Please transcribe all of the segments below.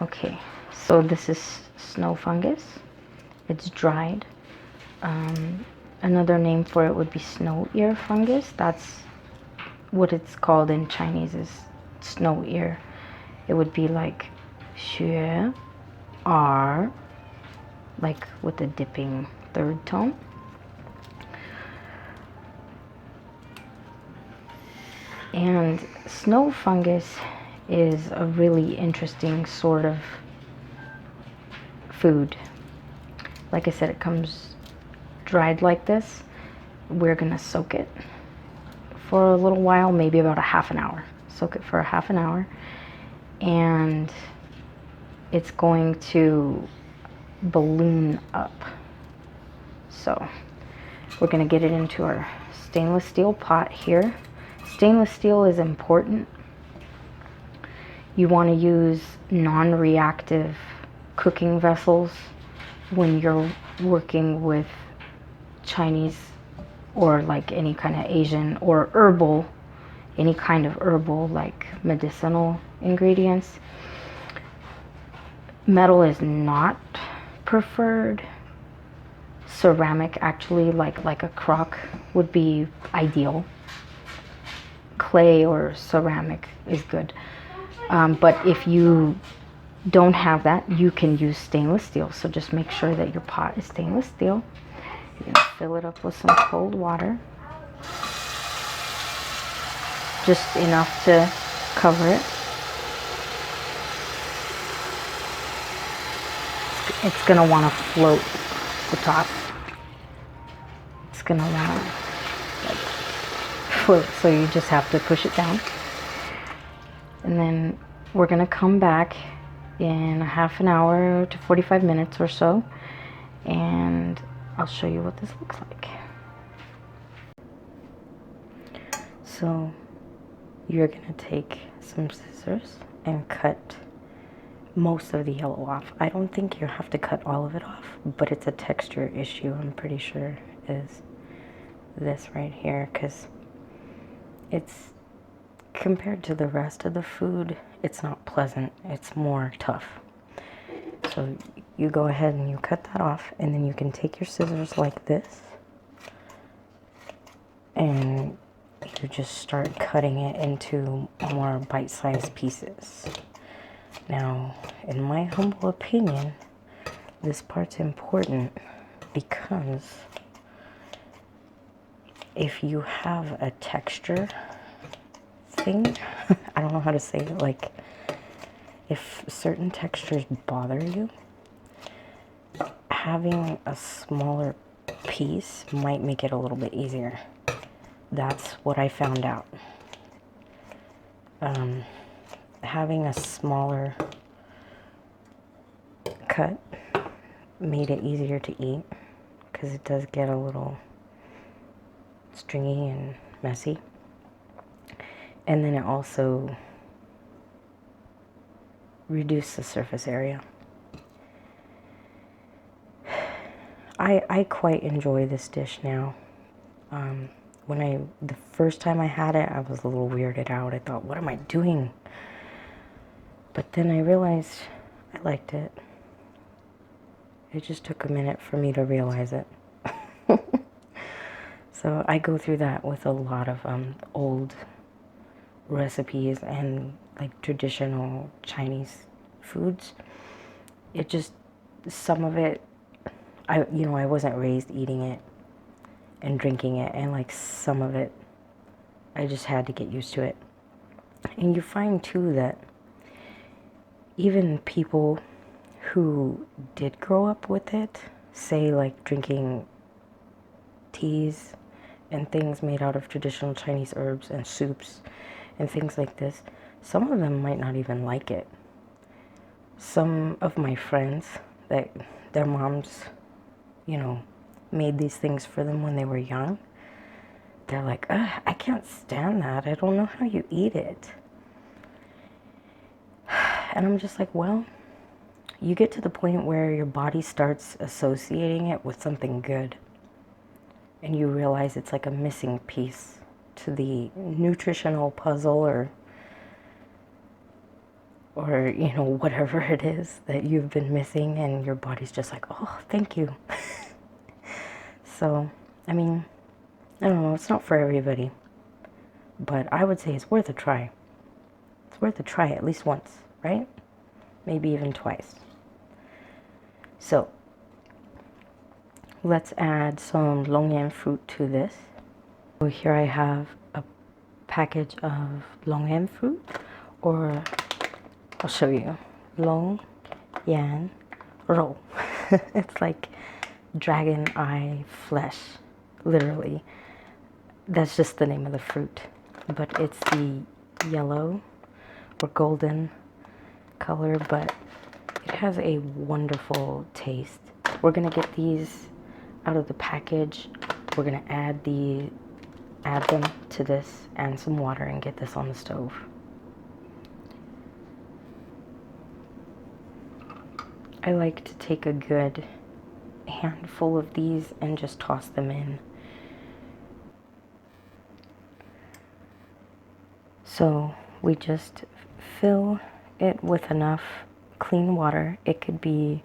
Okay, so this is snow fungus. It's dried. Another name for it would be snow ear fungus. That's what it's called in Chinese, is snow ear. It would be like 雪 R, like with the dipping third tone. And snow fungus is a really interesting sort of food. Like I said, it comes dried like this. We're gonna soak it for a little while, maybe about a half an hour. Soak it for a half an hour, and it's going to balloon up. So we're gonna get it into our stainless steel pot here. Stainless steel is important. You want to use non-reactive cooking vessels when you're working with Chinese or like any kind of Asian or herbal, any kind of herbal like medicinal ingredients. Metal is not preferred. Ceramic, actually, like a crock would be ideal. Clay or ceramic is good. But if you don't have that, you can use stainless steel. So just make sure that your pot is stainless steel. You're gonna fill it up with some cold water. Just enough to cover it. It's gonna wanna float the top. It's gonna wanna like float, so you just have to push it down. And then we're gonna come back in a half an hour to 45 minutes or so, and I'll show you what this looks like. So you're gonna take some scissors and cut most of the yellow off. I don't think you have to cut all of it off, but it's a texture issue, I'm pretty sure, is this right here, because it's, compared to the rest of the food, it's not pleasant. It's more tough. So you go ahead and you cut that off, and then you can take your scissors like this, and you just start cutting it into more bite-sized pieces. Now, in my humble opinion, this part's important because if you have a texture thing, I don't know how to say it, like if certain textures bother you, having a smaller piece might make it a little bit easier. That's what I found out. Having a smaller cut made it easier to eat, because it does get a little stringy and messy. And then it also reduced the surface area. I quite enjoy this dish now. The first time I had it, I was a little weirded out. I thought, what am I doing? But then I realized I liked it. It just took a minute for me to realize it. So I go through that with a lot of old recipes and like traditional Chinese foods. It just, some of it, I wasn't raised eating it and drinking it, and like some of it, I just had to get used to it. And you find too that even people who did grow up with it, say like drinking teas and things made out of traditional Chinese herbs and soups and things like this, some of them might not even like it. Some of my friends, that their moms, made these things for them when they were young, they're like, I can't stand that. I don't know how you eat it. And I'm just like, well, you get to the point where your body starts associating it with something good, and you realize it's like a missing piece to the nutritional puzzle, or or, you know, whatever it is that you've been missing, and your body's just like, oh, thank you. So, I mean, I don't know, it's not for everybody, but I would say it's worth a try. It's worth a try at least once, right? Maybe even twice. So, let's add some longan fruit to this. So here I have a package of longan fruit, or I'll show you. Long Yan Ro. It's like dragon eye flesh, literally. That's just the name of the fruit. But it's the yellow or golden color, but it has a wonderful taste. We're gonna get these out of the package. We're gonna add them to this and some water and get this on the stove. I like to take a good handful of these and just toss them in. So we just fill it with enough clean water. It could be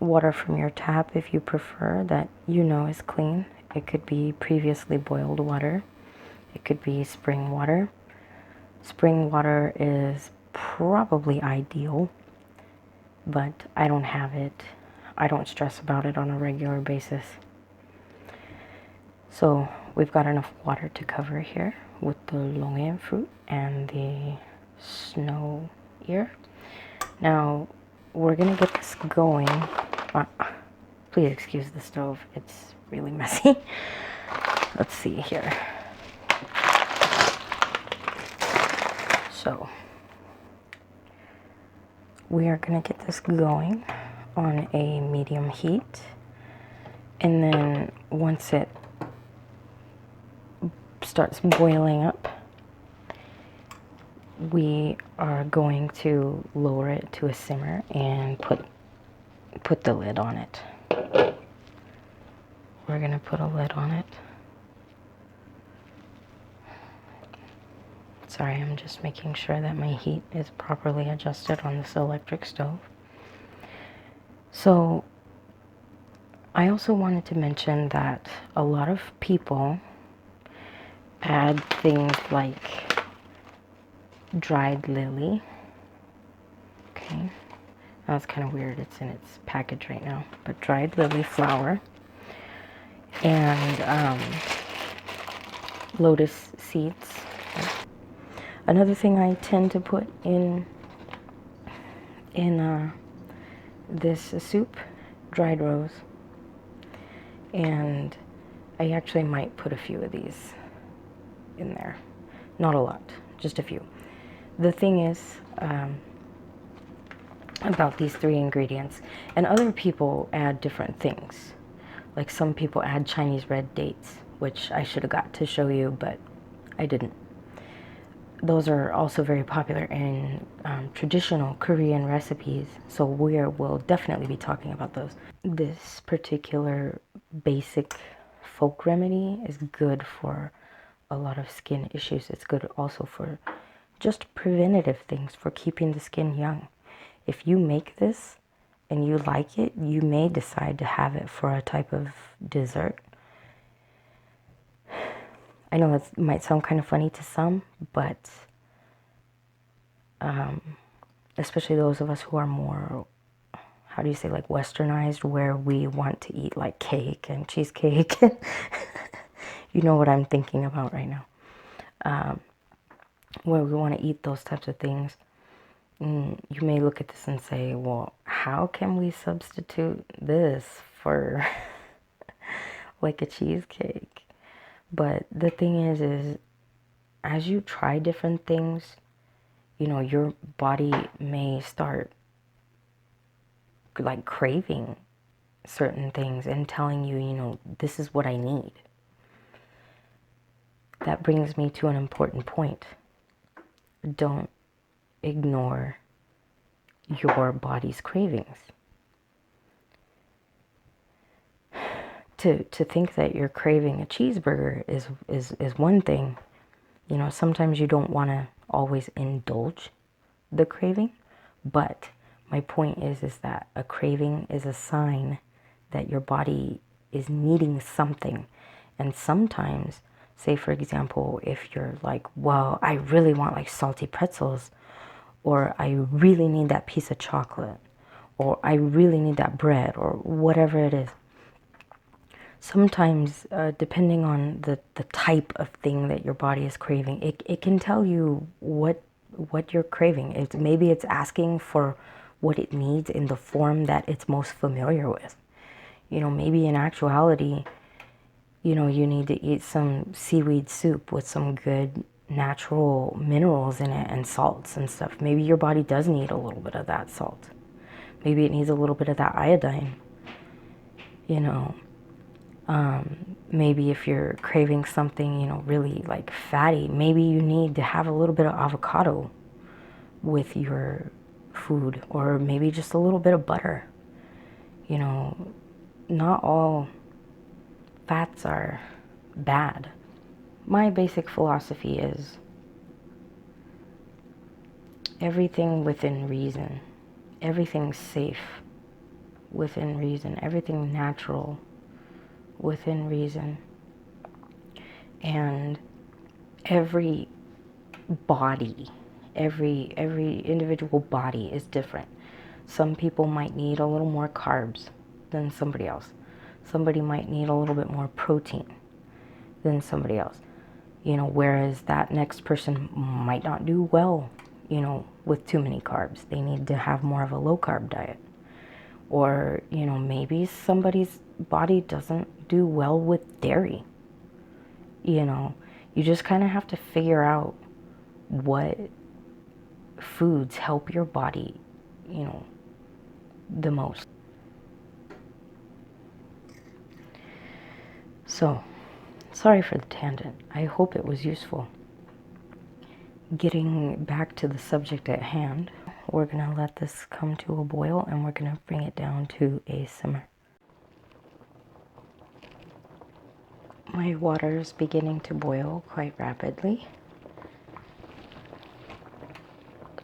water from your tap if you prefer, that you know is clean. It could be previously boiled water. It could be spring water. Spring water is probably ideal, but I don't have it. I don't stress about it on a regular basis. So we've got enough water to cover here with the longan fruit and the snow ear. Now we're gonna get this going. Please excuse the stove, it's really messy. Let's see here. So we are gonna get this going on a medium heat, and then once it starts boiling up, we are going to lower it to a simmer and put the lid on it. We're gonna put a lid on it. Sorry, I'm just making sure that my heat is properly adjusted on this electric stove. So I also wanted to mention that a lot of people add things like dried lily. Okay, that's kind of weird, it's in its package right now, but dried lily flower and lotus seeds. Another thing I tend to put in this soup, dried rose, and I actually might put a few of these in there. Not a lot, just a few. The thing is about these 3 ingredients, and other people add different things. Like some people add Chinese red dates, which I should have got to show you, but I didn't. Those are also very popular in traditional Korean recipes, so we'll definitely be talking about those. This particular basic folk remedy is good for a lot of skin issues. It's good also for just preventative things, for keeping the skin young. If you make this and you like it, you may decide to have it for a type of dessert. I know it might sound kind of funny to some, but especially those of us who are more, how do you say, like westernized, where we want to eat like cake and cheesecake. You know what I'm thinking about right now. Where we want to eat those types of things. You may look at this and say, well, how can we substitute this for like a cheesecake? But the thing is as you try different things, you know, your body may start like craving certain things and telling you, you know, this is what I need. That brings me to an important point. Don't ignore your body's cravings. To think that you're craving a cheeseburger is one thing. You know, sometimes you don't want to always indulge the craving, but my point is that a craving is a sign that your body is needing something. And sometimes, say for example, if you're like, well, I really want like salty pretzels, or I really need that piece of chocolate, or I really need that bread, or whatever it is. Sometimes, depending on the type of thing that your body is craving, it can tell you what you're craving. Maybe it's asking for what it needs in the form that it's most familiar with. You know, maybe in actuality, you know, you need to eat some seaweed soup with some good natural minerals in it and salts and stuff. Maybe your body does need a little bit of that salt. Maybe it needs a little bit of that iodine, you know. Maybe if you're craving something, you know, really like fatty, maybe you need to have a little bit of avocado with your food, or maybe just a little bit of butter. You know, not all fats are bad. My basic philosophy is everything within reason, everything safe within reason, everything natural within reason. And every body, every individual body is different. Some people might need a little more carbs than somebody else. Somebody might need a little bit more protein than somebody else. You know, whereas that next person might not do well, you know, with too many carbs. They need to have more of a low carb diet. Or, you know, maybe somebody's body doesn't do well with dairy. You know, you just kind of have to figure out what foods help your body, you know, the most. So, sorry for the tangent. I hope it was useful. Getting back to the subject at hand, we're going to let this come to a boil and we're going to bring it down to a simmer. My water is beginning to boil quite rapidly.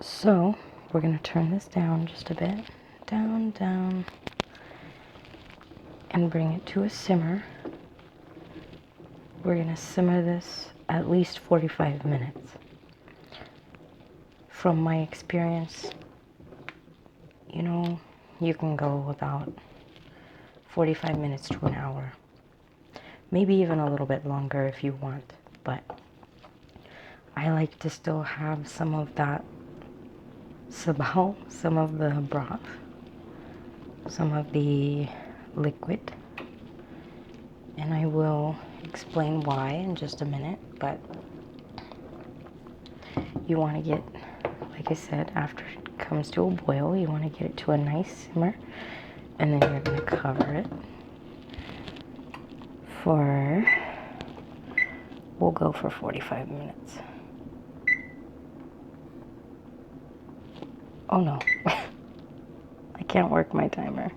So, we're going to turn this down just a bit. Down, and bring it to a simmer. We're going to simmer this at least 45 minutes. From my experience, you know, you can go about 45 minutes to an hour. Maybe even a little bit longer if you want, but I like to still have some of that sabaw, some of the broth, some of the liquid, and I will explain why in just a minute. But you want to get, like I said, after it comes to a boil, you want to get it to a nice simmer, and then you're going to cover it for, we'll go for 45 minutes. Oh no, I can't work my timer.